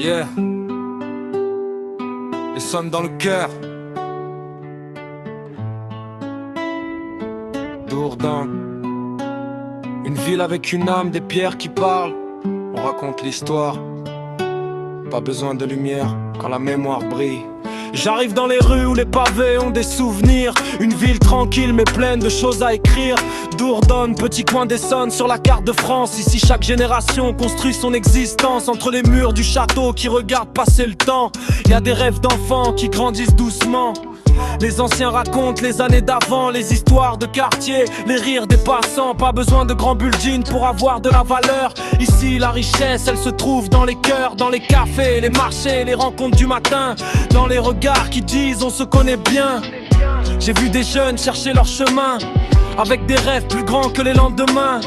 Yeah. Les sons dans le cœur. Dourdan. Une ville avec une âme, des pierres qui parlent. On raconte l'histoire. Pas besoin de lumière quand la mémoire brille. J'arrive dans les rues où les pavés ont des souvenirs. Une ville tranquille mais pleine de choses à écrire. Dourdan, petit coin d'Essonne sur la carte de France. Ici chaque génération construit son existence entre les murs du château qui regardent passer le temps. Y a des rêves d'enfants qui grandissent doucement. Les anciens racontent les années d'avant, les histoires de quartier, les rires des passants. Pas besoin de grands buildings pour avoir de la valeur. Ici la richesse elle se trouve dans les cœurs, dans les cafés, les marchés, les rencontres du matin. Dans les regards qui disent on se connaît bien. J'ai vu des jeunes chercher leur chemin avec des rêves plus grands que les lendemains.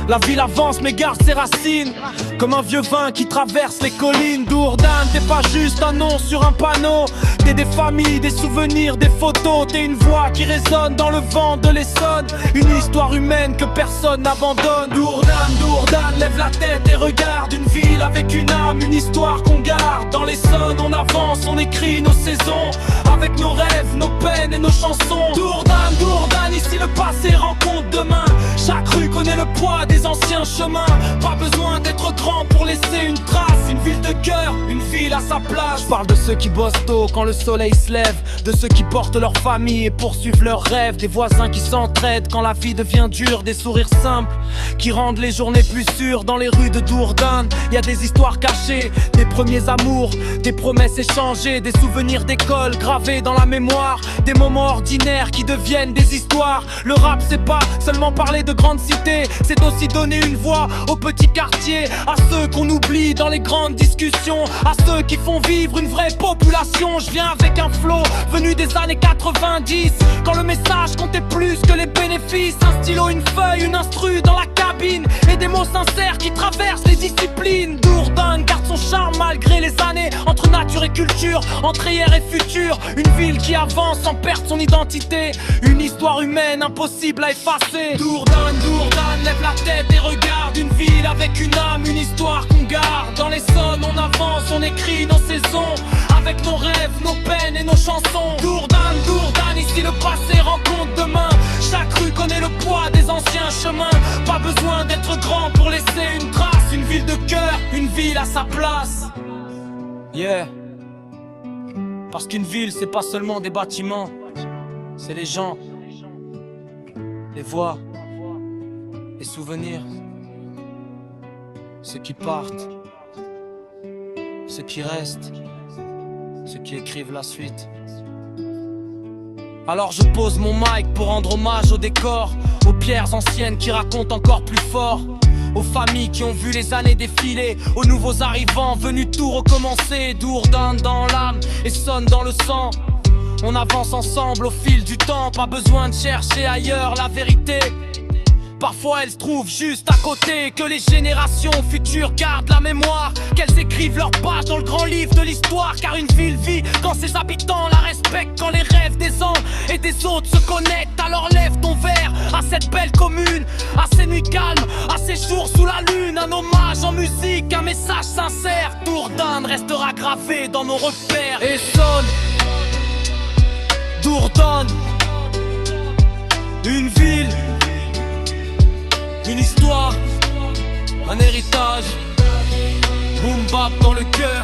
La ville avance mais garde ses racines comme un vieux vin qui traverse les collines. Dourdan, t'es pas juste un nom sur un panneau. T'es des familles, des souvenirs, des photos. T'es une voix qui résonne dans le vent de l'Essonne. Une histoire humaine que personne n'abandonne. Dourdan, lève la tête et regarde. Une ville avec une âme, une histoire qu'on garde. Dans l'Essonne on avance, on écrit nos saisons avec nos rêves, nos peines et nos chansons. Dourdan, ici le passé rencontre demain. Chaque rue connaît le poids des anciens chemins. Pas besoin d'être grand pour laisser une trace. Une ville de cœur, une ville à sa place. Je parle de ceux qui bossent tôt quand le soleil se lève, de ceux qui portent leur famille et poursuivent leurs rêves, des voisins qui s'entraident quand la vie devient dure, des sourires simples qui rendent les journées plus sûres. Dans les rues de Dourdan, y a des histoires cachées, des premiers amours, des promesses échangées, des souvenirs d'école gravés dans la mémoire, des moments ordinaires qui deviennent des histoires. Le rap c'est pas seulement parler de grandes cités, c'est aussi donner une voix aux petits quartiers, à ceux qu'on oublie dans les grandes discussions, à ceux qui font vivre une vraie population. Je viens avec un flow venu des années 90, quand le message comptait plus que les bénéfices. Un stylo, une feuille, une instru dans la cabine et des mots sincères qui traversent les disciplines. Dourdan garde son charme malgré les années, entre nature et culture, entre hier et futur. Une ville qui avance sans perdre son identité, une histoire humaine impossible à effacer. Dourdan, lève la tête et regarde. Une ville avec une âme, une histoire qu'on garde. Dans l'Essonne on avance, on écrit nos saisons avec nos rêves, nos peines et nos chansons. Dourdan, ici le passé rencontre demain. Chaque rue connaît le poids des anciens chemins. Pas besoin d'être grand pour laisser une trace. Une ville de cœur, une ville à sa place. Yeah. Parce qu'une ville c'est pas seulement des bâtiments, c'est les gens, les voix, les souvenirs, ceux qui partent, ceux qui restent, ceux qui écrivent la suite. Alors je pose mon mic pour rendre hommage au décor, aux pierres anciennes qui racontent encore plus fort, aux familles qui ont vu les années défiler, aux nouveaux arrivants venus tout recommencer. Dourdan dans l'âme, Essonne dans le sang. On avance ensemble au fil du temps, pas besoin de chercher ailleurs la vérité. Parfois elle se trouve juste à côté, que les générations futures gardent la mémoire, qu'elles écrivent leurs pages dans le grand livre de l'histoire. Car une ville vit quand ses habitants la respectent, quand les rêves des uns et des autres se connectent. Alors lève ton verre à cette belle commune, à ces nuits calmes, à ces jours sous la lune. Un hommage en musique, un message sincère. Dourdan restera gravé dans nos repères. Essonne, Dourdan, une ville, une histoire, un héritage, boom bap dans le cœur.